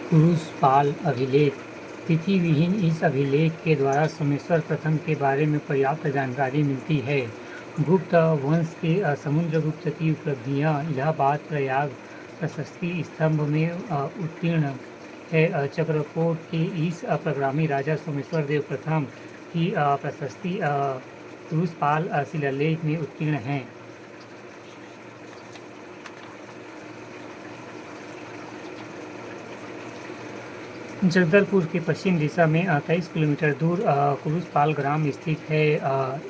पुरुषपाल अभिलेख। तिथि विहीन इस अभिलेख के द्वारा सोमेश्वर प्रथम के बारे में पर्याप्त जानकारी मिलती है। गुप्त वंश के समुद्रगुप्त की उपलब्धियां इलाहाबाद प्रयाग प्रशस्ति स्तंभ में उत्तीर्ण है। चक्रकोट के इस प्रग्रामी राजा सोमेश्वर देव प्रथम की प्रशस्ति पुरुषपाल शिलालेख में उत्तीर्ण है। जगदलपुर के पश्चिम दिशा में 23 किलोमीटर दूर पुरुषपाल ग्राम स्थित है।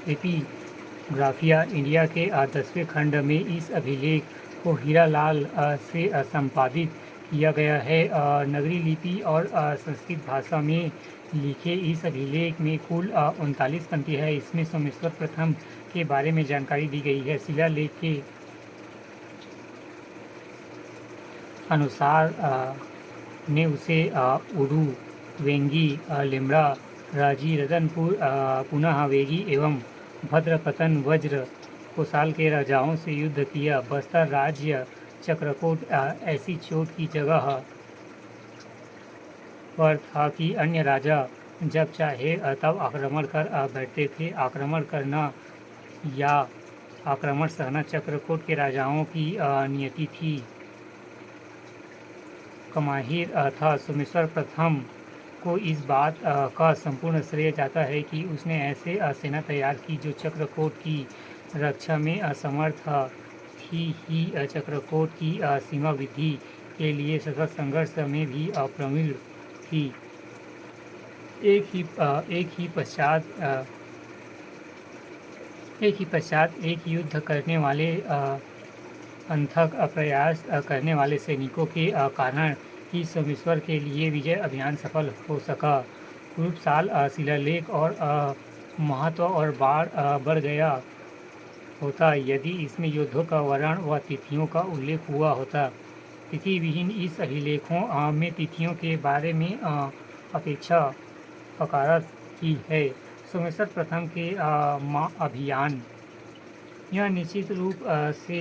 एपिग्राफिया इंडिया के 10वें खंड में इस अभिलेख को हीरालाल से संपादित किया गया है। नगरी लिपि और संस्कृत भाषा में लिखे इस अभिलेख में कुल 39 पंक्ति है। इसमें सोमेश्वर प्रथम के बारे में जानकारी दी गई है। शिलालेख के अनुसार ने उसे उडू, वेंगी, लिमड़ा, राजी, रतनपुर, पुनः वेगी एवं भद्रपतन वज्र कोसाल के राजाओं से युद्ध किया। बस्तर राज्य चक्रकोट ऐसी चोट की जगह पर था कि अन्य राजा जब चाहे तब आक्रमण कर बैठते थे। आक्रमण करना या आक्रमण सहना चक्रकोट के राजाओं की नियति थी। कमाहिर था। सोमेश्वर प्रथम को इस बात का संपूर्ण श्रेय जाता है कि उसने ऐसे सेना तैयार की जो चक्रकोट की रक्षा में असमर्थ थी ही। चक्रकोट की सीमा वृद्धि के लिए सतत संघर्ष में भी प्रवीण थी। एक ही पश्चात एक युद्ध करने वाले अथक प्रयास करने वाले सैनिकों के कारण ही सोमेश्वर के लिए विजय अभियान सफल हो सका। पुरुषपाल शिलालेख और महत्व और बढ़ गया होता यदि इसमें युद्धों का वर्णन व तिथियों का उल्लेख हुआ होता। तिथि विहीन इस अभिलेखों में तिथियों के बारे में अपेक्षा हकारत की है। सोमेश्वर प्रथम के अभियान यह निश्चित रूप से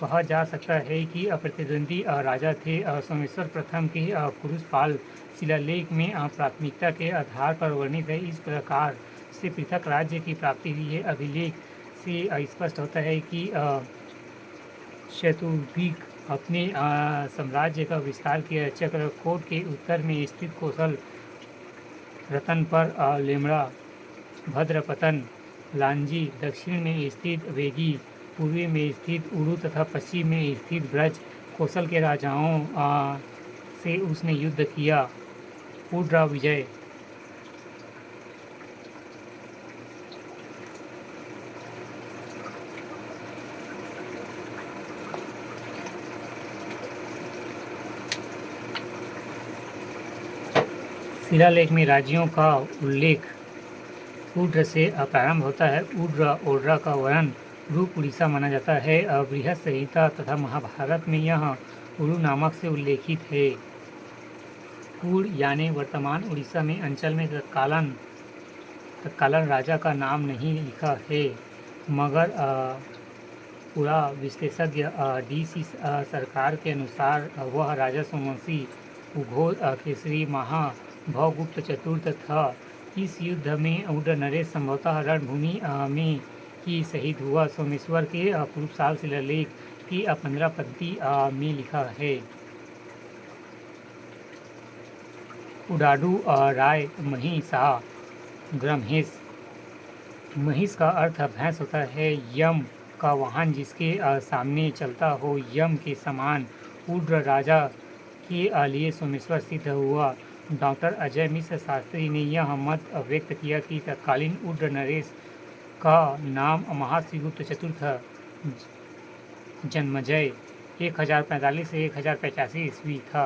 कहा जा सकता है कि प्रतिद्वंदी राजा थे। सोमेश्वर प्रथम के पुरुषपाल शिलालेख में प्राथमिकता के आधार पर वर्णित है। इस प्रकार से पृथक राज्य की प्राप्ति हुई है। अभिलेख से स्पष्ट होता है कि शतुभिक अपने साम्राज्य का विस्तार किया। चक्रकोट के उत्तर में स्थित कोसल, रतनपर, लिमड़ा, भद्रपतन, लांजी, दक्षिण में स्थित वेगी, पूर्वी में स्थित उड़ू तथा पश्चिम में स्थित ब्रज कौशल के राजाओं से उसने युद्ध किया। उड्र विजय। शिलालेख में राज्यों का उल्लेख उड्र से प्रारंभ होता है। ओड्रा का वर्णन रूप उड़ीसा माना जाता है। बृहद संहिता तथा महाभारत में यह उड़ू नामक से उल्लेखित है। उड़ यानी वर्तमान उड़ीसा में अंचल में तत्कालन राजा का नाम नहीं लिखा है, मगर पुरा विश्लेषज्ञ DC सरकार के अनुसार वह राजा सोमवंशी उघोर केसरी महाभवगुप्त चतुर्थ था। इस युद्ध में उड्र नरेश संभवतः रणभूमि में ही शहीद हुआ। सोमेश्वर के पुरुषपाल शिलालेख की 15 पंक्ति में लिखा है। उडाडू राय महिषा ग्रमहेश। महिष का अर्थ भैंस होता है। यम का वाहन जिसके सामने चलता हो, यम के समान। उड्र राजा के लिए सोमेश्वर सिद्ध हुआ। डॉक्टर अजय मिश्र शास्त्री ने यह मत व्यक्त किया कि तत्कालीन उड्र नरेश का नाम महाश्रीगुप्त चतुर्थ जन्मजय 1045 से 1085 ईस्वी था।